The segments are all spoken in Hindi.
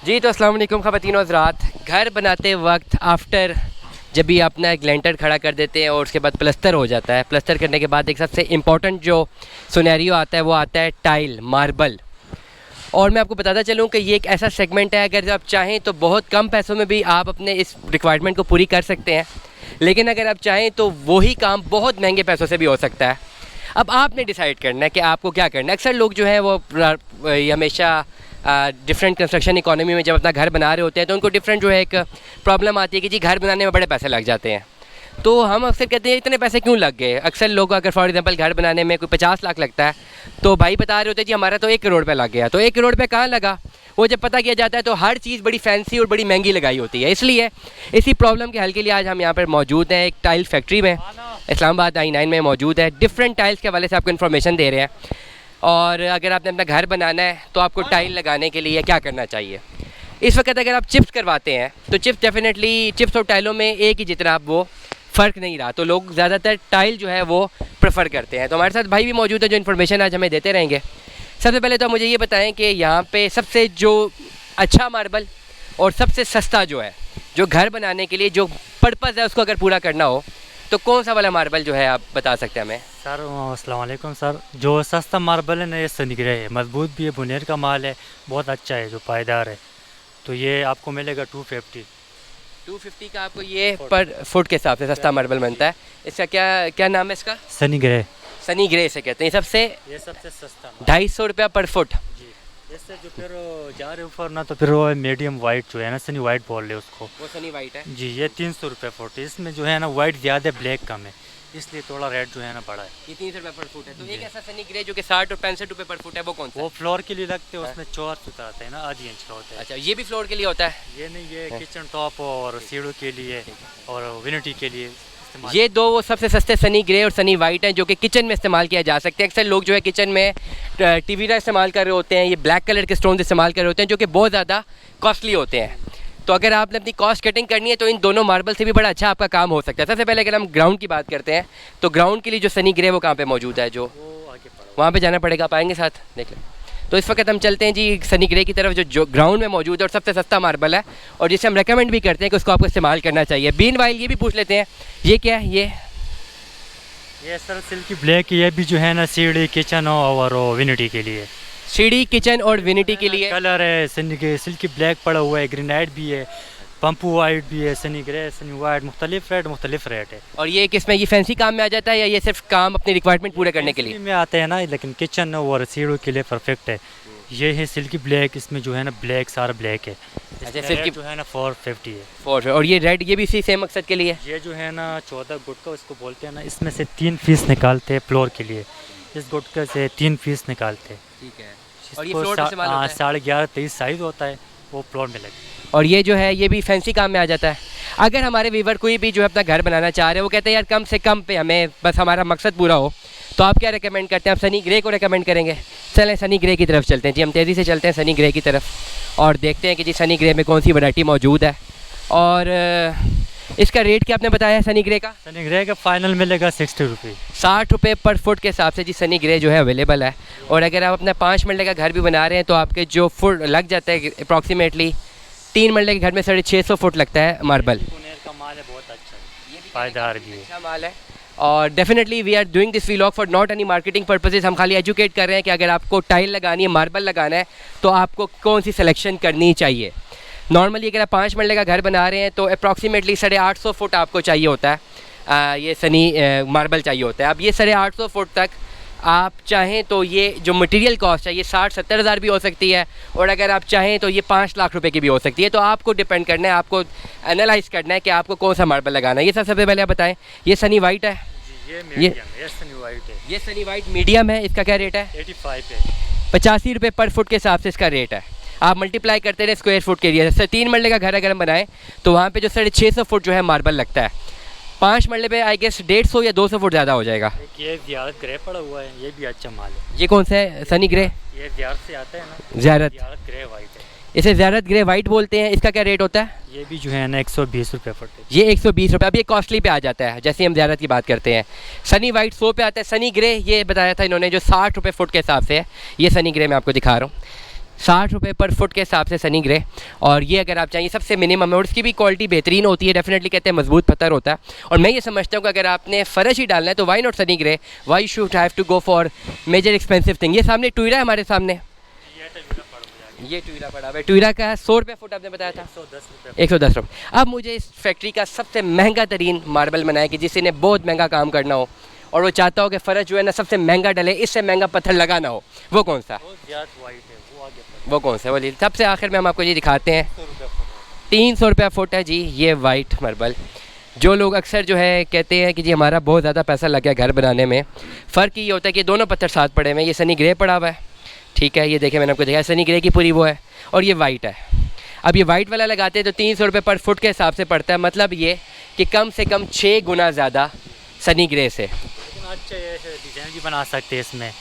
जी तो अस्सलाम वालेकुम ख़वातीन और हज़रात। घर बनाते वक्त आफ्टर जब भी अपना एक लेंटर खड़ा कर देते हैं और उसके बाद प्लस्तर हो जाता है, प्लस्तर करने के बाद एक सबसे इम्पॉर्टेंट जो सिनेरियो आता है वो आता है टाइल, मार्बल। और मैं आपको बताता चलूँ कि ये एक ऐसा सेगमेंट है, अगर आप चाहें तो बहुत कम पैसों में भी आप अपने इस रिक्वायरमेंट को पूरी कर सकते हैं, लेकिन अगर आप चाहें तो वही काम बहुत महंगे पैसों से भी हो सकता है। अब आपने डिसाइड करना है कि आपको क्या करना है। अक्सर लोग जो है वो हमेशा डिफरेंट कंस्ट्रक्शन इकोनॉमी में जब अपना घर बना रहे होते हैं तो उनको डिफरेंट जो है एक प्रॉब्लम आती है कि जी घर बनाने में बड़े पैसे लग जाते हैं। तो हम अक्सर कहते हैं इतने पैसे क्यों लग गए। अक्सर लोग अगर फॉर एग्जांपल घर बनाने में कोई 50 लाख लगता है तो भाई बता रहे होते हैं जी हमारा तो 1 करोड़ रुपये लग गया। तो 1 करोड़ रुपये कहाँ लगा, वो जब पता किया जाता है तो हर चीज़ बड़ी फैंसी और बड़ी महंगी लगाई होती है। इसलिए इसी प्रॉब्लम के हल के लिए आज हम यहाँ पर मौजूद हैं एक टाइल फैक्ट्री में, इस्लामाबाद I9 में मौजूद है। डिफरेंट टाइल्स के हवाले से आपको इन्फॉर्मेशन दे रहे हैं। और अगर आपने अपना घर बनाना है तो आपको टाइल लगाने के लिए क्या करना चाहिए। इस वक्त अगर आप चिप्स करवाते हैं तो चिप्स डेफिनेटली चिप्स और टाइलों में एक ही जितना आप वो फ़र्क नहीं रहा, तो लोग ज़्यादातर टाइल जो है वो प्रेफर करते हैं। तो हमारे साथ भाई भी मौजूद है जो इन्फॉर्मेशन आज हमें देते रहेंगे। सबसे पहले तो मुझे ये बताएं कि यहाँ पे सबसे जो अच्छा मार्बल और सबसे सस्ता जो है, जो घर बनाने के लिए जो पर्पज़ है उसको अगर पूरा करना हो तो कौन सा वाला मार्बल जो है आप बता सकते हैं हमें। सर अस्सलाम वालेकुम सर, जो सस्ता मार्बल है ना ये सनीग्रे है, मजबूत भी है, बुनियर का माल है, बहुत अच्छा है, जो पायदार है। तो ये आपको मिलेगा 250 का आपको ये पर फुट के हिसाब से सस्ता मार्बल बनता है। इसका क्या क्या नाम है इसका? सनीग्रे। सनी ग्रे से कहते हैं। ये सबसे सस्ता 250 रुपया पर फुट। जी। इससे जो फिर जा रहे ऊपर ना तो फिर वो मीडियम वाइट जो है ना, सनी वाइट बोल रहे उसको, वो सनी वाइट है जी। ये 300 रुपये फुट। इसमें जो है ना वाइट ज़्यादा ब्लैक कम है, इसलिए थोड़ा रेट जो है ना बड़ा है। ये 300 रुपये पर फुट है। तो एक ऐसा सनी ग्रे जो कि 60 और 65 रुपये पर फुट है, वो कौन सा? वो फ्लोर के लिए लगते हैं, उसमें 4 फुट आता है ना, आधी इंच का होता है। अच्छा, ये भी फ्लोर के लिए होता है? ये नहीं, ये किचन टॉप और सीढ़ों के लिए और विनिटी के लिए। ये दो वो सबसे सस्ते सनी ग्रे और सनी वाइट हैं जो कि किचन में इस्तेमाल किया जा सकते हैं। अक्सर लोग जो है किचन में टीवीरा इस्तेमाल कर रहे होते हैं, ये ब्लैक कलर के स्टोन इस्तेमाल कर रहे होते हैं जो कि बहुत ज़्यादा कॉस्टली होते हैं। तो अगर आपने अपनी कॉस्ट कटिंग करनी है तो इन दोनों मार्बल से भी बड़ा अच्छा आपका काम हो सकता है। सबसे पहले अगर हम ग्राउंड की बात करते हैं तो ग्राउंड के लिए जो सनी ग्रे वो कहाँ पे मौजूद है, जो वहाँ पे जाना पड़ेगा, आप आएंगे साथ देख लें। तो इस वक्त हम चलते हैं जी सनी ग्रे की तरफ जो ग्राउंड में मौजूद है और सबसे सस्ता मार्बल है और जिसे हम रेकमेंड भी करते हैं कि उसको आपको इस्तेमाल करना चाहिए। बीन वाइल ये भी पूछ लेते हैं, ये क्या है? ये सर सिल्की ब्लैक, ये भी जो है ना सीढ़ी किचन और विनिटी के लिए। सीढ़ी किचन और विनिटी के लिए कलर है सिल्की ब्लैक पड़ा हुआ है, ग्रेनाइट भी है, पंपू वाइट भी है, सनी ग्रे, सनी वाइट, मुख्तलिफ रेट है। और ये किसमें, ये फैंसी काम में आ जाता है या ये सिर्फ काम अपनी रिक्वायरमेंट पूरे करने के लिए में आते हैं ना, लेकिन किचन और सीढ़ों के लिए परफेक्ट है। ये है सिल्की ब्लैक, इसमें जो है ना ब्लैक सारा ब्लैक है। अच्छा, सिल्की जो है ना 450 है। 4 और ये रेड ये भी इसी सेम मकसद के लिए? ये जो है ना 14 गुटका उसको बोलते हैं ना, इसमें से 3 पीस निकालते हैं फ्लोर के लिए। इस गुटके से 3 पीस निकालते हैं। ठीक है। और ये फ्लोर पे इस्तेमाल होता है? 11.5-23 साइज होता है, वो फ्लोर में लगे। और ये जो है ये भी फैंसी काम में आ जाता है। अगर हमारे वीवर कोई भी जो है अपना घर बनाना चाह रहे हैं, वो कहते हैं यार कम से कम पे हमें बस हमारा मकसद पूरा हो, तो आप क्या रेकमेंड करते हैं? आप सनी ग्रे को रेकमेंड करेंगे? चलें सनी ग्रे की तरफ चलते हैं जी, हम तेज़ी से चलते हैं सनी ग्रे की तरफ और देखते हैं कि जी सनी ग्रे में कौन सी वैरायटी मौजूद है। और इसका रेट क्या आपने बताया है सनी ग्रे का? सनी ग्रे का फाइनल मिलेगा 60 रुपये। 60 रुपये पर फुट के हिसाब से जी सनी ग्रे जो है अवेलेबल है। और अगर आप अपना 5 मरले का घर भी बना रहे हैं तो आपके जो फुट लग जाता है अप्रॉक्सीमेटली 3 मरले के घर में 650 फुट लगता है मार्बल। का माल है, बहुत अच्छा है, पायदार भी अच्छा माल है। और definitely we are doing this vlog for not any marketing purposes. हम खाली एजुकेट कर रहे हैं कि अगर आपको टाइल लगानी है, मार्बल लगाना है तो आपको कौन सी सिलेक्शन करनी चाहिए। नॉर्मली अगर आप 5 मरले का घर बना रहे हैं तो अप्रॉक्सीमेटली 850 फुट आपको चाहिए होता है, ये सनी मार्बल चाहिए होता है। अब ये 850 फुट तक आप चाहें तो ये जो मटेरियल कॉस्ट है ये 60-70 हज़ार भी हो सकती है और अगर आप चाहें तो ये 5 लाख रुपए की भी हो सकती है। तो आपको डिपेंड करना है, आपको एनालाइज करना है कि आपको कौन सा मार्बल लगाना है। ये सबसे पहले आप बताएं, ये सनी वाइट है? ये मीडियम है, ये सनी वाइट है। ये सनी वाइट मीडियम है, इसका क्या रेट है? 85 है। 85 रुपये पर फुट के हिसाब से इसका रेट है। आप मल्टीप्लाई करते रहे स्क्वायर फुट के लिए। जैसे 3 मरले का घर अगर हम बनाएं तो वहाँ पे जो 650 फुट जो है मार्बल लगता है। 5 मरले पे आई गेस 150 या 200 फुट ज़्यादा हो जाएगा। ये ज़ियारत ग्रे पड़ा हुआ है, ये भी अच्छा माल है। ये कौन सा है? सनी ग्रे? ये ज़ियारत से आता है ना, ज़ियारत ग्रे वाइट है। इसे ज़ियारत ग्रे वाइट बोलते हैं। इसका क्या रेट होता है? ये भी जो है ना 120 रुपये फुट है। ये 120 रुपये। अब ये कॉस्टली पे आ जाता है जैसे हम ज़ियारत की बात करते हैं। सनी वाइट 100 पे आता है। सनी ग्रे ये बताया था इन्होंने जो 60 रुपये फुट के हिसाब से है। ये सनी ग्रे मैं आपको दिखा रहा हूँ, ₹60 पर फुट के हिसाब से सनी ग्रे। और ये अगर आप चाहिए सबसे मिनिमम है और इसकी भी क्वालिटी बेहतरीन होती है, डेफिनेटली कहते हैं मजबूत पत्थर होता है। और मैं ये समझता हूँ कि अगर आपने फ़र्श ही डालना है तो why not sunny grey, why should have to go for major expensive thing. ये सामने टुइरा है हमारे सामने, ये टुइरा पड़ा हुआ है, टुइरा का है ₹100 फुट आपने बताया था, 110 रुपये। अब मुझे इस फैक्ट्री का सबसे महंगा तरीन मार्बल बनाया कि जिससे ने बहुत महंगा काम करना हो और वो चाहता हो कि फ़र्श जो है ना सबसे महंगा डले, इससे महंगा पत्थर लगाना हो, वो कौन सा? वो कौन सा? बोलिए। सबसे आखिर में हम आपको ये दिखाते हैं, ₹300 फुट है जी ये वाइट मार्बल। जो लोग अक्सर जो है कहते हैं कि जी हमारा बहुत ज़्यादा पैसा लग गया घर बनाने में, फ़र्क ये होता है कि दोनों पत्थर साथ पड़े हुए हैं। ये सनी ग्रे पड़ा हुआ है, ठीक है, ये देखें मैंने आपको दिखाया सनी ग्रे की पूरी वो है, और ये वाइट है। अब ये वाइट वाला लगाते हैं तो ₹300 पर फुट के हिसाब से पड़ता है, मतलब ये कि कम से कम 6 गुना ज़्यादा सनी ग्रे से। अच्छा ये डिज़ाइन भी बना सकते हैं इसमें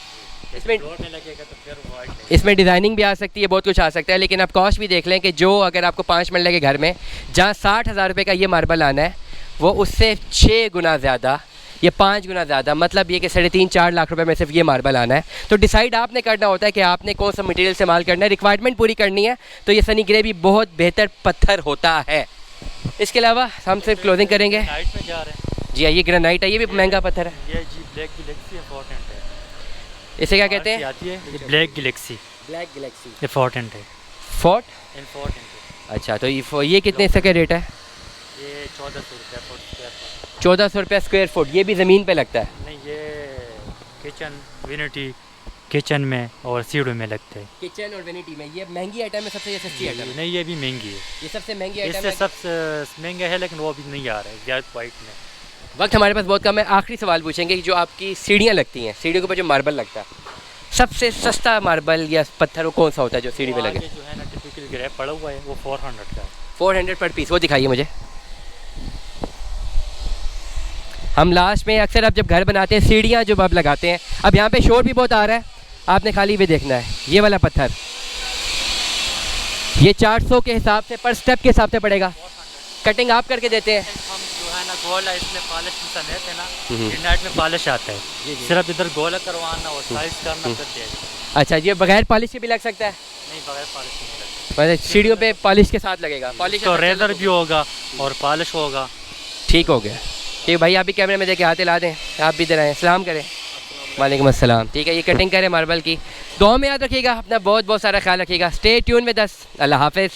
लगेगा तो फिर इसमें डिज़ाइनिंग भी आ सकती है, बहुत कुछ आ सकता है। लेकिन आप कॉस्ट भी देख लें कि जो अगर आपको 5 मिनट लगे घर में, जहाँ ₹60,000 का ये मार्बल आना है वो उससे 6 गुना ज़्यादा, ये 5 गुना ज़्यादा, मतलब ये कि 3.5-4 लाख रुपए में सिर्फ ये मार्बल आना है। तो डिसाइड आपने करना होता है कि आपने कौन सा मटेरियल इस्तेमाल करना है, रिक्वायरमेंट पूरी करनी है तो ये सनी ग्रे भी बहुत बेहतर पत्थर होता है। इसके अलावा हम सिर्फ क्लोजिंग करेंगे। नाइट में जा रहे हैं जी हाँ, ये ग्रेनाइट है, ये भी महंगा पत्थर है। ये जी ब्लैक गैलेक्सी इंपॉर्टेंट है, इसे क्या कहते हैं? आती है ये black Galaxy, black Galaxy important है, फोर्ट। इंपॉर्टेंट है। अच्छा, तो ये कितने इसका क्या रेट है? ये 1400 रुपये फुट। 1400 रुपये स्क्वायर फुट। ये भी ज़मीन पे लगता है? नहीं, ये किचन विनिटी किचन में और सीढ़ों में लगते हैं। किचन और वेनिटी में ये महंगी आइटम है, सबसे ये सस्ती आइटम है? नहीं, ये भी महंगी है, ये सबसे महंगी आइटम इससे है। सबसे महंगा है, लेकिन वो अभी नहीं आ रहा है ज़्यादा वाइट में। वक्त हमारे पास बहुत कम है, आखिरी सवाल पूछेंगे कि जो आपकी सीढ़ियाँ लगती हैं, सीढ़ियों के ऊपर जो मार्बल लगता है, सबसे सस्ता मार्बल या पत्थर वो कौन सा होता है जो सीढ़ी पे लगे? जो है ना टिपिकल ग्रे पड़ा हुआ है वो 400 का है। 400 पर पीस, वो दिखाइए मुझे। हम लास्ट में अक्सर आप जब घर बनाते हैं सीढ़ियाँ जो आप लगाते हैं, अब यहाँ पे शोर भी बहुत आ रहा है, आपने खाली भी देखना है। ये वाला पत्थर ये 400 के हिसाब से पर स्टेप के हिसाब से पड़ेगा, कटिंग आप करके देते हैं? हम जो है ना गोला इसमें पॉलिश समेत है ना, ग्रेनाइट में पॉलिश आता है, सिर्फ इधर गोला करवाना और साइज करना फिर दिया। अच्छा, ये बगैर पॉलिश के भी लग सकता है? नहीं, बगैर पॉलिश नहीं लगता, मतलब सीढ़ियों पे पॉलिश के साथ लगेगा? पॉलिश तो रेजर भी होगा और पॉलिश होगा। ठीक हो गया। ठीक भाई, आप भी कैमरे में देखे हाथ हिला दें, आप भी इधर आएँ, सलाम करें। वालेकुम अस्सलाम। ठीक है, ये कटिंग करें मार्बल की। दुआ में याद रखिएगा, अपना बहुत बहुत सारा ख्याल रखिएगा। Stay tune with us. अल्लाह हाफिज़।